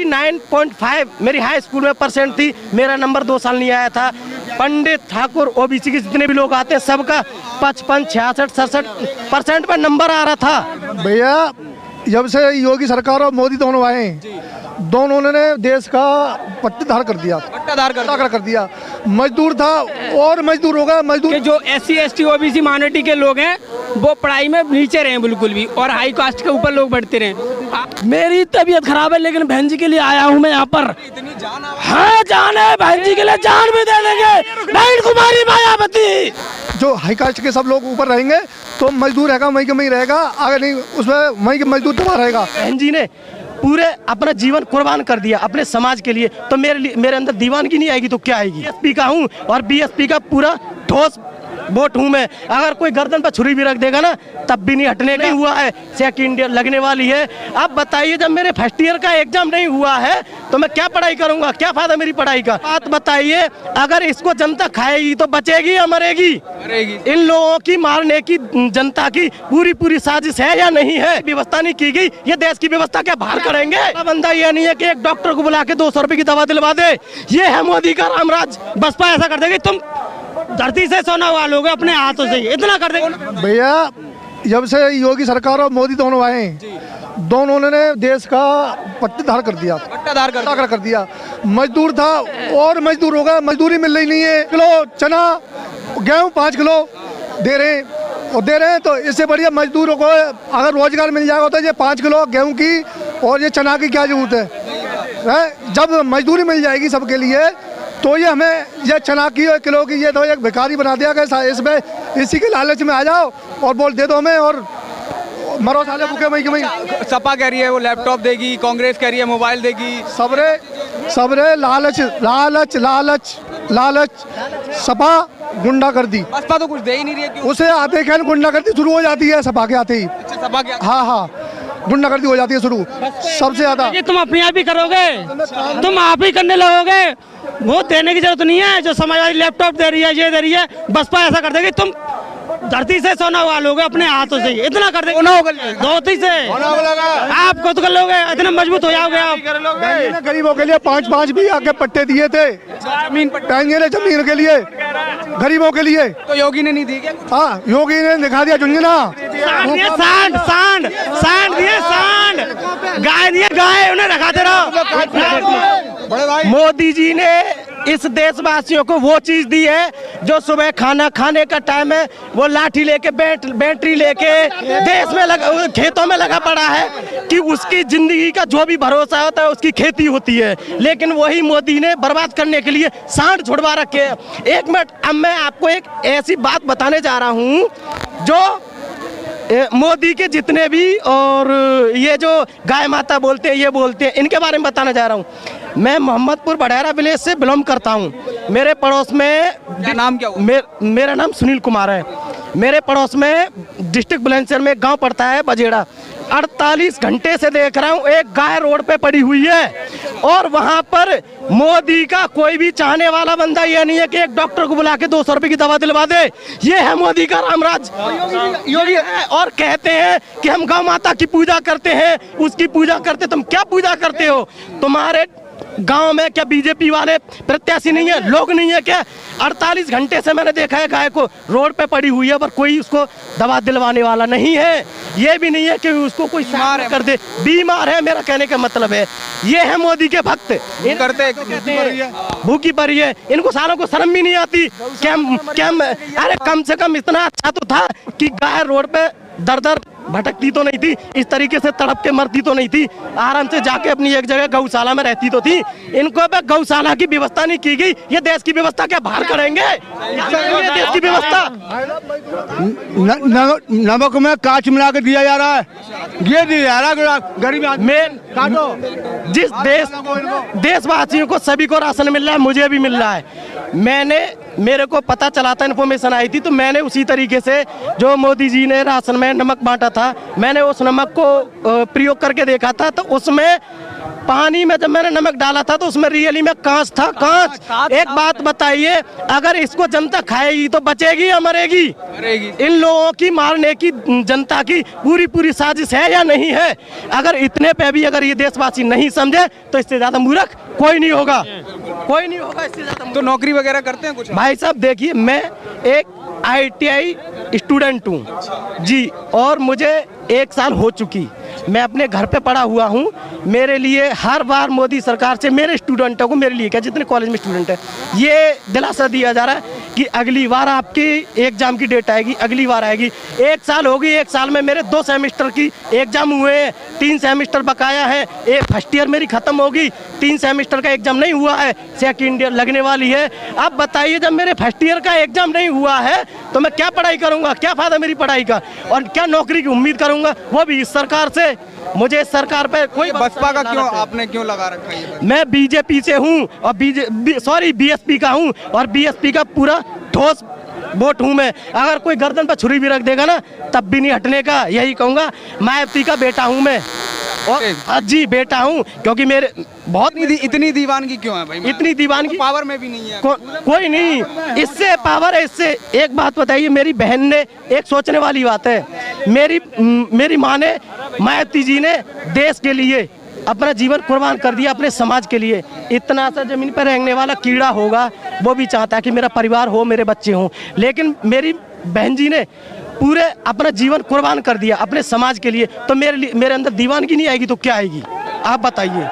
99.5 मेरी high school में percent थी, मेरा नंबर 2 साल नहीं आया था। पंडित ठाकुर ओबीसी के जितने भी लोग आते हैं सबका 55, 66, 67% पर नंबर आ रहा था। भैया जब से योगी सरकार और मोदी दोनों आए, दोनों ने देश का पट्टाधार कर दिया, कर दिया। मजदूर था और मजदूर हो गया। मजदूर जो SC ST OBC माइनॉरिटी के लोग हैं वो पढ़ाई में नीचे रहे बिल्कुल भी, और हाई कास्ट के ऊपर लोग बढ़ते रहे। मेरी तबीयत खराब है लेकिन बहन जी के लिए आया हूँ मैं यहाँ पर। हाँ जान है, बहन जी के लिए जान भी दे देंगे। बहन कुमारी मायावती जो हाई कास्ट के सब लोग ऊपर रहेंगे तो मजदूर रहेगा, वहीं के वहीं रहेगा, अगर नहीं उसमें वहीं के मजदूर दबा रहेगा। बहन जी ने पूरे अपना जीवन कुर्बान कर दिया अपने समाज के लिए, तो मेरे अंदर दीवानगी नहीं आएगी तो क्या आएगी। बीएसपी का हूँ और बीएसपी का पूरा ठोस वोट हूँ मैं। अगर कोई गर्दन पर छुरी भी रख देगा ना तब भी नहीं हटने का हुआ है। सेकंड ईयर लगने वाली है। अब बताइए जब मेरे फर्स्ट ईयर का एग्जाम नहीं हुआ है तो मैं क्या पढ़ाई करूंगा, क्या फायदा मेरी पढ़ाई का। बात बताइए, अगर इसको जनता खाएगी तो बचेगी या मरेगी? इन लोगों की मारने की जनता की पूरी साजिश है या नहीं है? व्यवस्था नहीं की गई, ये देश की व्यवस्था क्या बाहर करेंगे? बंदा ये नहीं है कि एक डॉक्टर को बुला के 200 रुपए की दवा दिलवा दे। ये है मोदी का रामराज। बसपा ऐसा कर देगी, तुम धरती से सोना वालोगे अपने हाथों से, इतना कर देंगे। भैया जब से योगी सरकार और मोदी दोनों आए, दोनों ने देश का पट्टाधार कर दिया। मजदूर था और मजदूर हो गया। मजदूरी मिल रही नहीं है। किलो चना गेहूँ 5 किलो दे रहे हैं, तो इससे बढ़िया मजदूरों को अगर रोजगार मिल जाएगा तो ये 5 किलो गेहूँ की और ये चना की क्या जरूरत है? जब मजदूरी मिल जाएगी सबके लिए तो ये हमें ये चना की और किलो की ये तो एक भिखारी बना दिया गया। इसमें इसी के लालच में आ जाओ और बोल दे दो हमें और मरो साले भूखे वहीं के वहीं। सपा कह रही है वो लैपटॉप देगी, कांग्रेस कह रही है मोबाइल देगी। सबरे लालच सपा गुंडागर्दी। बसपा तो कुछ दे ही नहीं रही है। उसे आते ही गुंडागर्दी शुरू हो जाती है सपा के आते ही। सपा के हाँ गुंडागर्दी हो जाती है शुरू सबसे ज्यादा। ये तुम अपने आप ही करोगे, तुम आप ही करने लगोगे। वोट देने की जरूरत नहीं है। जो समाजवादी लैपटॉप दे रही है, ये दे रही है, बसपा ऐसा कर देगी, तुम धरती से सोना वालोगे अपने हाथों से, इतना कर देंगे। धोती से आप खुद कर लोगे, इतना मजबूत हो जाओगे आप। गरीबों के लिए 5-5 भी आके पट्टे दिए थे, जमीन के लिए, गरीबों के लिए। तो योगी ने नहीं दी क्या? हाँ योगी ने दिखा दिया झुंझुना। सांड दिए, गाय दिए, गाय उन्हें रखाते रहो। मोदी जी ने इस देशवासियों को वो चीज दी है जो सुबह खाना खाने का टाइम है वो लाठी लेके बैटरी लेके देश में खेतों में लगा पड़ा है कि उसकी जिंदगी का जो भी भरोसा होता है उसकी खेती होती है। लेकिन वही मोदी ने बर्बाद करने के लिए सांड छुड़वा रखे हैं। 1 मिनट, अब मैं आपको एक ऐसी बात बताने जा रहा हूँ जो मोदी के जितने भी और ये जो गाय माता बोलते हैं, ये बोलते हैं, इनके बारे में बताना जा रहा हूँ। मैं मोहम्मदपुर बड़ेरा विलेज से बिलोंग करता हूँ। मेरे पड़ोस में नाम क्या? मेरा नाम सुनील कुमार है। मेरे पड़ोस में डिस्ट्रिक्ट बुलंदशहर में गांव पड़ता है बजेड़ा। 48 घंटे से देख रहा हूँ एक गाय रोड पे पड़ी हुई है और वहां पर मोदी का कोई भी चाहने वाला बंदा ये नहीं है कि एक डॉक्टर को बुला के 200 रुपए की दवा दिलवा दे। ये है मोदी का रामराज। योगी है और कहते हैं कि हम गौ माता की पूजा करते हैं, उसकी पूजा करते। तुम क्या पूजा करते हो? तुम्हारे गांव में क्या बीजेपी वाले प्रत्याशी नहीं है, लोग नहीं है क्या? 48 घंटे से मैंने देखा है गाय को रोड पे पड़ी हुई है पर कोई उसको दवा दिलवाने वाला नहीं है। ये भी नहीं है कि उसको कोई बीमार कर दे। बीमार है, मेरा कहने का मतलब है ये है मोदी के भक्त। भूखी पड़ी है, इनको सालों को शर्म भी नहीं आती। अरे कम से कम इतना अच्छा तो था कि गाय रोड पे दर भटकती तो नहीं थी, इस तरीके से तड़प के मरती तो नहीं थी, आराम से जाके अपनी एक जगह गौशाला में रहती तो थी। इनको गौशाला की व्यवस्था नहीं की गई। ये देश की व्यवस्था क्या बाहर करेंगे? ये देश की व्यवस्था नमक में कांच मिला के दिया जा रहा है, ये दिया जा रहा है गरीब आदमी। जिस देशवासियों को सभी को राशन मिल रहा है, मुझे भी मिल रहा है। मैंने मेरे को पता चला था, इन्फॉर्मेशन आई थी, तो मैंने उसी तरीके से जो मोदी जी ने राशन में नमक बांटा था, मैंने उस नमक को प्रयोग करके देखा था। तो उसमें पानी में जब मैंने नमक डाला था तो उसमें रियली में कांच था, कांच। एक बात बताइए, अगर इसको जनता खाएगी तो बचेगी या मरेगी? इन लोगों की मारने की जनता की पूरी साजिश है या नहीं है? अगर इतने पे भी अगर ये देशवासी नहीं समझे तो इससे ज्यादा मूर्ख कोई नहीं होगा, कोई नहीं होगा इससे ज्यादा। तो नौकरी वगैरह करते हैं कुछ? भाई साहब देखिए, मैं एक ITI स्टूडेंट हूँ जी, और मुझे 1 साल हो चुकी। मैं अपने घर पे पड़ा हुआ हूँ। मेरे लिए हर बार मोदी सरकार से, मेरे स्टूडेंटों को, मेरे लिए क्या, जितने कॉलेज में स्टूडेंट है, ये दिलासा दिया जा रहा है कि अगली बार आपकी एग्जाम की डेट आएगी, अगली बार आएगी। 1 साल होगी, 1 साल में मेरे 2 सेमेस्टर की एग्जाम हुए हैं, 3 सेमेस्टर बकाया है। एक फर्स्ट ईयर मेरी खत्म होगी, 3 सेमेस्टर का एग्जाम नहीं हुआ है, सेकंड ईयर लगने वाली है। अब बताइए, जब मेरे फर्स्ट ईयर का एग्जाम नहीं हुआ है तो मैं क्या पढ़ाई करूंगा? क्या फायदा मेरी पढ़ाई का? और क्या नौकरी की उम्मीद करूंगा, वो भी इस सरकार से? मुझे इस सरकार पे कोई बसपा का क्यों आपने क्यों लगा रखा है? मैं बीजेपी से हूँ और BSP का हूँ, और BSP का पूरा ठोस वोट हूँ मैं। अगर कोई गर्दन पर छुरी भी रख देगा ना, तब भी नहीं हटने का। यही कहूँगा, मायावती का बेटा हूँ मैं, और जी बेटा हूँ, क्योंकि मेरे बहुत इतनी दीवानगी क्यों है भाई? इतनी दीवानगी, पावर में भी नहीं है कोई नहीं, इससे पावर है। इससे एक बात बताइए, मेरी बहन ने, एक सोचने वाली बात है, मेरी माँ ने, मायावती जी ने देश के लिए अपना जीवन कुर्बान कर दिया, अपने समाज के लिए। इतना सा जमीन पर रहने वाला कीड़ा होगा, वो भी चाहता है कि मेरा परिवार हो, मेरे बच्चे हों, लेकिन मेरी बहन जी ने पूरे अपना जीवन कुर्बान कर दिया अपने समाज के लिए। तो मेरे अंदर दीवानगी नहीं आएगी तो क्या आएगी? आप बताइए।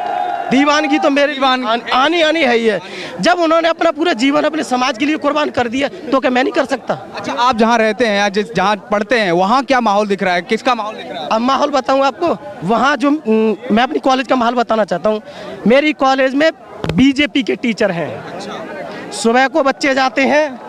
दीवानगी तो मेरी आनी है ही है। जब उन्होंने अपना पूरा जीवन अपने समाज के लिए कुर्बान कर दिया तो क्या मैं नहीं कर सकता? अच्छा, आप जहाँ रहते हैं या जहाँ पढ़ते हैं, वहाँ क्या माहौल दिख रहा है? किसका माहौल दिख रहा है? अब माहौल बताऊँ आपको। वहाँ जो मैं अपनी कॉलेज का माहौल बताना चाहता हूँ। मेरी कॉलेज में BJP के टीचर हैं। सुबह को बच्चे जाते हैं,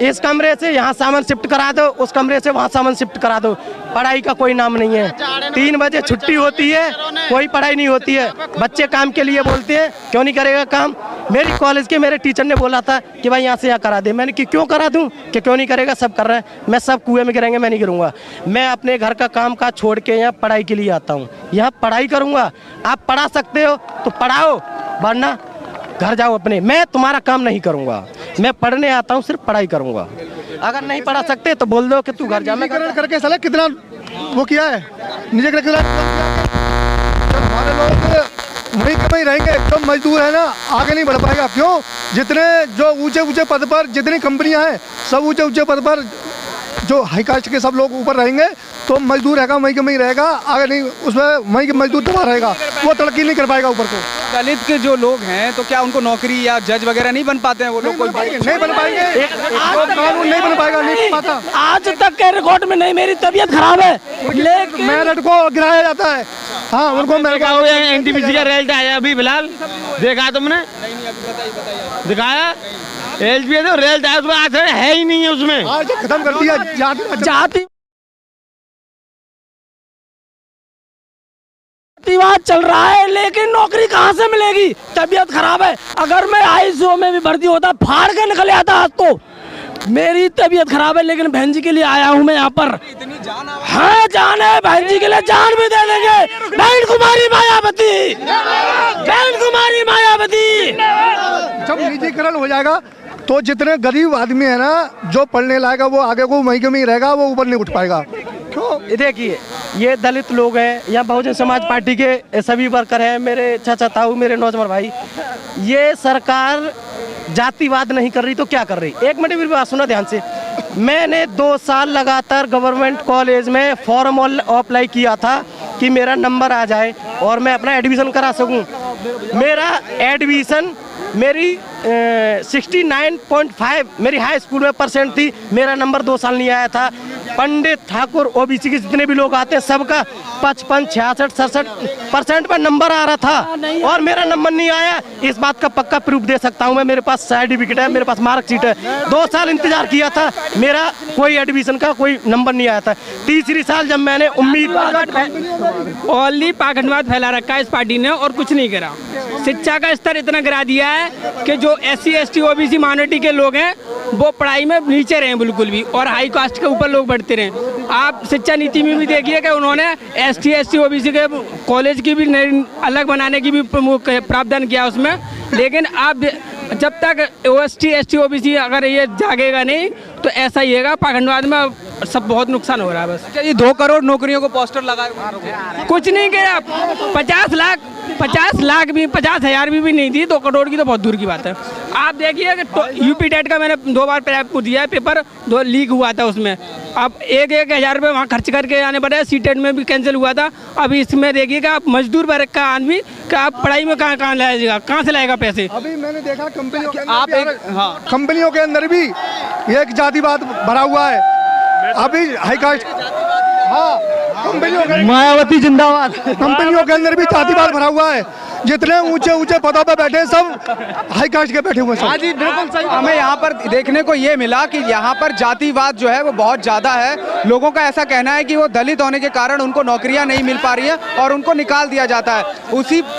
इस कमरे से यहाँ सामान शिफ्ट करा दो, उस कमरे से वहाँ सामान शिफ्ट करा दो। पढ़ाई का कोई नाम नहीं है। 3 बजे छुट्टी होती है, कोई पढ़ाई नहीं होती है। बच्चे काम के लिए बोलते हैं, क्यों नहीं करेगा काम? मेरी कॉलेज के मेरे टीचर ने बोला था कि भाई यहाँ से यहाँ करा दे। मैंने कि क्यों करा दूँ? कि क्यों नहीं करेगा, सब कर रहे हैं। मैं सब कुएं में गिरेंगे, मैं नहीं गिरूंगा। मैं अपने घर का काम काज छोड़ के यहाँ पढ़ाई के लिए आता हूँ, यहाँ पढ़ाई करूँगा। आप पढ़ा सकते हो तो पढ़ाओ, वरना घर जाओ अपने। मैं तुम्हारा काम नहीं करूँगा, मैं पढ़ने आता हूँ, सिर्फ पढ़ाई करूँगा। अगर नहीं पढ़ा सकते तो बोल दो कि तू घर जा। मैं करके साला कितना वो किया है, निजीकरण हमारे लोग वहीं कहीं रहेंगे। तो मजदूर है ना, आगे नहीं बढ़ पाएगा। क्यों? जितने जो ऊंचे पद पर जितनी कंपनियां हैं, सब ऊंचे पद पर जो हाई कास्ट के सब लोग ऊपर रहेंगे, तो मजदूर रहेगा वहीं का वहीं रहेगा, आगे नहीं, उसमें वहीं के मजदूर दबा रहेगा, वो तरक्की नहीं कर पाएगा ऊपर को। दलित के जो लोग हैं तो क्या उनको नौकरी या जज वगैरह नहीं बन पाते हैं? वो लोग नहीं बन पाएंगे, कानून नहीं बन पाएगा, नहीं बन पाता। आज तक के रिकॉर्ड में नहीं। मेरी तबीयत खराब है, लेकिन मेरिट को गिराया जाता है। हाँ, उनको NTPC का रिजल्ट आया अभी फिलहाल, देखा तुमने? दिखाया LP तो रिजल्ट आया, उसमें आंसर है ही नहीं है। उसमें आज खत्म कर दिया जाति विवाद चल रहा है, लेकिन नौकरी कहाँ से मिलेगी? तबीयत खराब है। अगर मैं ICU में भी भर्ती होता, फाड़ के निकल आता आज तो। मेरी तबीयत खराब है, लेकिन बहन जी के लिए आया हूँ मैं यहाँ पर। हाँ, जान है, बहन जी के लिए जान भी दे देंगे। बहन कुमारी मायावती, बहन कुमारी मायावती। जब निजीकरण हो जाएगा तो जितने गरीब आदमी है ना, जो पढ़ने लायका, वो आगे को वहीं के वहीं रहेगा, वो ऊपर नहीं उठ पाएगा। क्यों? देखिए, ये दलित लोग हैं या बहुजन समाज पार्टी के सभी वर्कर हैं, मेरे चाचा ताऊ, मेरे नौजवान भाई, ये सरकार जातिवाद नहीं कर रही तो क्या कर रही? एक मिनट मेरी बात सुना ध्यान से। मैंने 2 साल लगातार गवर्नमेंट कॉलेज में फॉर्म अप्लाई किया था कि मेरा नंबर आ जाए और मैं अपना एडमिशन करा सकूं। मेरा एडमिशन, मेरी 69.5 मेरी हाई स्कूल में परसेंट थी, मेरा नंबर 2 साल नहीं आया था। पंडित ठाकुर OBC के जितने भी लोग आते हैं, सबका 55, 66, 67% पर नंबर आ रहा था और मेरा नंबर नहीं आया। इस बात का पक्का प्रूफ दे सकता हूं मैं। मेरे पास सर्टिफिकेट है, मेरे पास मार्कशीट है। 2 साल इंतजार किया था, मेरा कोई एडमिशन का कोई नंबर नहीं आया था। तीसरी साल जब मैंने ओनली पाखंडवाद फैला रखा है इस पार्टी ने और कुछ नहीं करा। शिक्षा का स्तर इतना गिरा दिया है कि जो SC ST OBC माइनॉरिटी के लोग हैं वो पढ़ाई में नीचे रहे बिल्कुल भी, और हाई कास्ट के ऊपर लोग बढ़ते रहे। आप शिक्षा नीति में भी देखिए कि उन्होंने ST SC OBC के कॉलेज की भी अलग बनाने की भी प्रावधान किया उसमें, लेकिन आप जब तक ST SC OBC अगर ये जागेगा नहीं तो ऐसा ही होगा, पाखंडवाद में सब बहुत नुकसान हो रहा है बस। अच्छा, ये 2 करोड़ नौकरियों को पोस्टर लगाए, कुछ नहीं किया, 50 लाख भी, 50,000 भी नहीं दी, 2 करोड़ की तो बहुत दूर की बात है। आप देखिए कि यूपी टेट का मैंने 2 बार दिया है पेपर, 2 लीक हुआ था उसमें, अब 1,000 रुपये वहाँ खर्च करके आने पड़े। CTET में भी कैंसिल हुआ था। अब इसमें देखिएगा आप मजदूर वर्ग का आदमी का आप पढ़ाई में कहाँ लाएगा, कहाँ से लाएगा पैसे। अभी मैंने देखा कंपनियों के आप अंदर एक हाँ कंपनियों के अंदर भी एक जातिवाद भरा हुआ है। अभी हाई कास्ट, हाँ, कंपनियों के मायावती जिंदाबाद। कंपनियों के अंदर भी जातिवाद भरा हुआ है। जितने ऊंचे ऊंचे पदों पे बैठे हैं, सब हाई कास्ट के बैठे हुए हैं सब। जी बिल्कुल सही। हमें यहाँ पर देखने को ये मिला कि यहाँ पर जातिवाद जो है वो बहुत ज़्यादा है। लोगों का ऐसा कहना है कि वो दलित होने के कारण उनको नौकरियाँ नहीं मिल पा रही हैं और उनको निकाल दिया जाता है।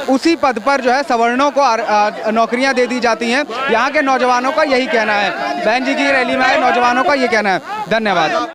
उसी पद पर जो है सवर्णों को नौकरियाँ दे दी जाती हैं। यहाँ के नौजवानों का यही कहना है। बहन जी की रैली में आए नौजवानों का ये कहना है। धन्यवाद।